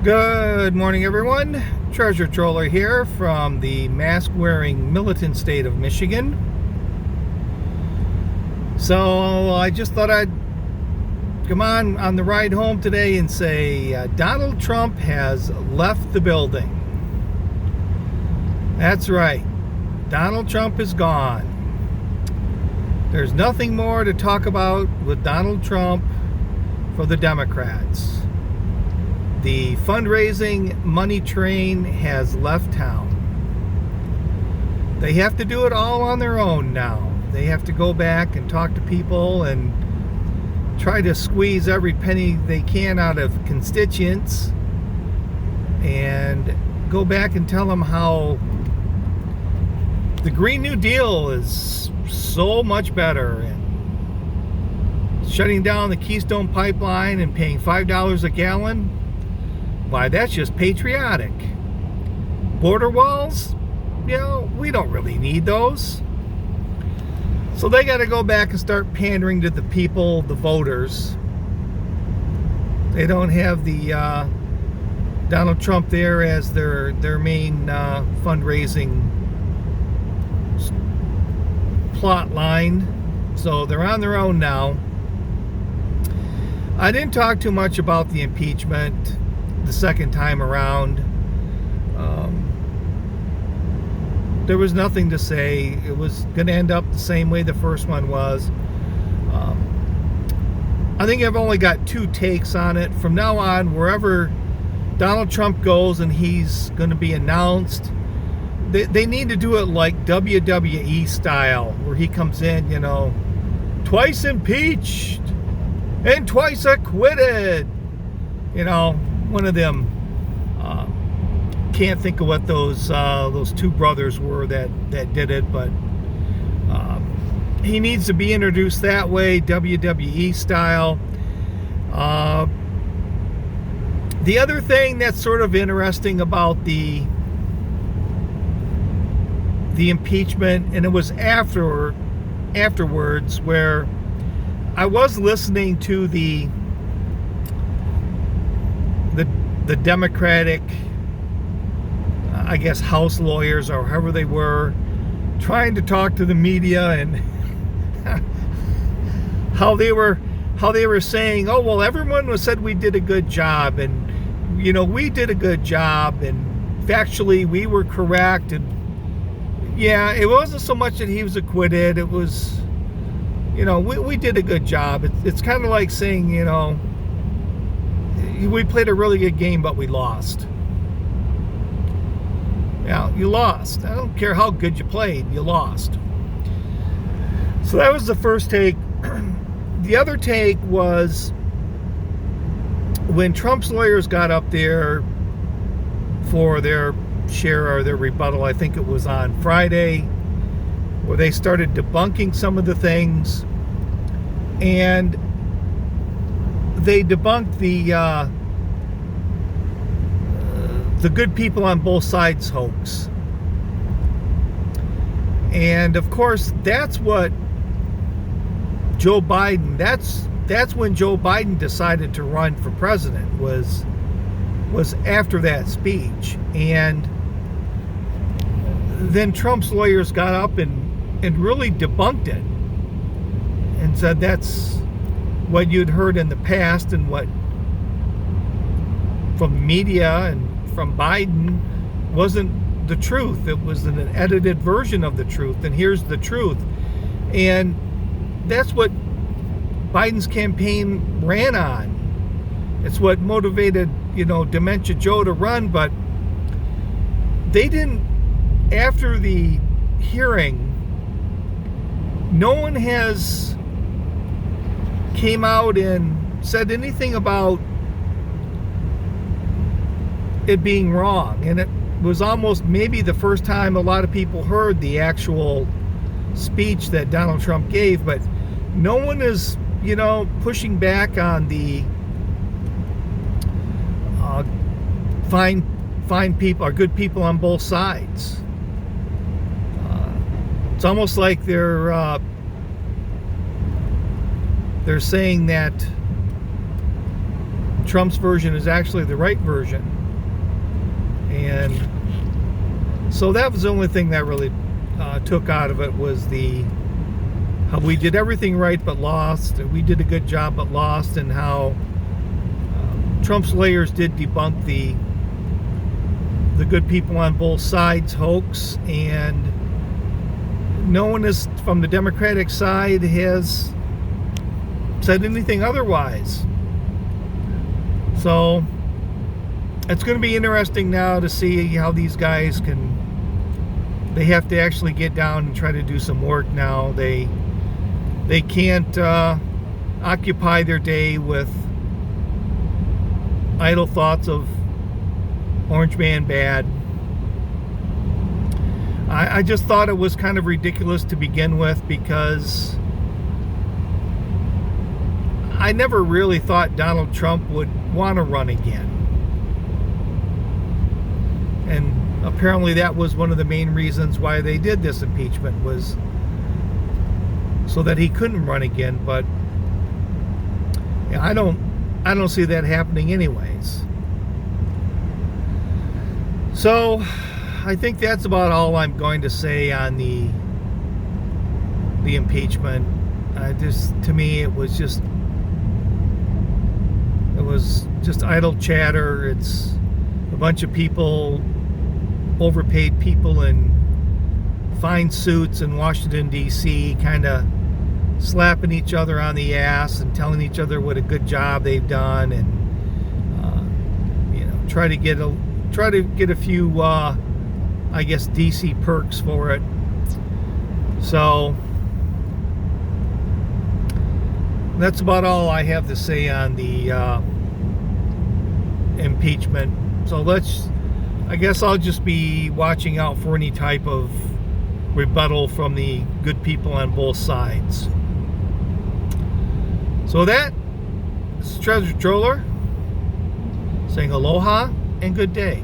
Good morning, everyone. Treasure Troller here from the mask-wearing militant state of Michigan. So I just thought I'd come on the ride home today and say Donald Trump has left the building. That's right. Donald Trump is gone. There's nothing more to talk about with Donald Trump for the Democrats. The fundraising money train has left town. They have to do it all on their own now. They have to go back and talk to people and try to squeeze every penny they can out of constituents and go back and tell them how the Green New Deal is so much better, and shutting down the Keystone Pipeline and paying $5 a gallon, why, that's just patriotic. Border walls, we don't really need those. So they got to go back and start pandering to the people, the voters. They don't have the Donald Trump there as their main fundraising plot line. So they're on their own now. I didn't talk too much about the impeachment the second time around. There was nothing to say. It was going to end up the same way the first one was. I think I've only got two takes on it. From now on, wherever Donald Trump goes and he's going to be announced, they need to do it like WWE style, where he comes in, twice impeached and twice acquitted. One of them. Can't think of what those two brothers were that did it, but he needs to be introduced that way, WWE style. The other thing that's sort of interesting about the impeachment, and it was afterwards, where I was listening to the Democratic, I guess, House lawyers, or however they were, trying to talk to the media, and how they were saying, oh, well, everyone said we did a good job, and we did a good job, and factually we were correct. And yeah, it wasn't so much that he was acquitted, it was, we did a good job. It's kind of like saying, we played a really good game, but we lost. Yeah, you lost. I don't care how good you played, you lost. So that was the first take. The other take was when Trump's lawyers got up there for their share or their rebuttal. I think it was on Friday, where they started debunking some of the things, and they debunked the good people on both sides hoax. And of course, that's what Joe Biden, that's when Joe Biden decided to run for president, was after that speech. And then Trump's lawyers got up and really debunked it and said that's what you'd heard in the past, and what from the media and from Biden wasn't the truth. It was an edited version of the truth, and here's the truth. And that's what Biden's campaign ran on. It's what motivated, Dementia Joe to run. But they didn't, after the hearing, no one has came out and said anything about it being wrong. And it was almost maybe the first time a lot of people heard the actual speech that Donald Trump gave, but no one is, pushing back on the fine people, or good people on both sides. It's almost like they're saying that Trump's version is actually the right version. And so that was the only thing that really took out of it, was how we did everything right but lost. We did a good job but lost, and how Trump's lawyers did debunk the good people on both sides hoax, and no one is from the Democratic side has said anything otherwise. So it's going to be interesting now to see how these guys they have to actually get down and try to do some work now. They can't occupy their day with idle thoughts of Orange Man bad. I just thought it was kind of ridiculous to begin with, because I never really thought Donald Trump would want to run again. And apparently that was one of the main reasons why they did this impeachment, was so that he couldn't run again. But I don't see that happening anyways. So I think that's about all I'm going to say on the impeachment. To me, it was just idle chatter. It's a bunch of people, overpaid people in fine suits in Washington, D.C., kind of slapping each other on the ass and telling each other what a good job they've done, and try to get a few I guess DC perks for it. So that's about all I have to say on the impeachment. So I guess I'll just be watching out for any type of rebuttal from the good people on both sides. So this is Treasure Troller saying aloha and good day.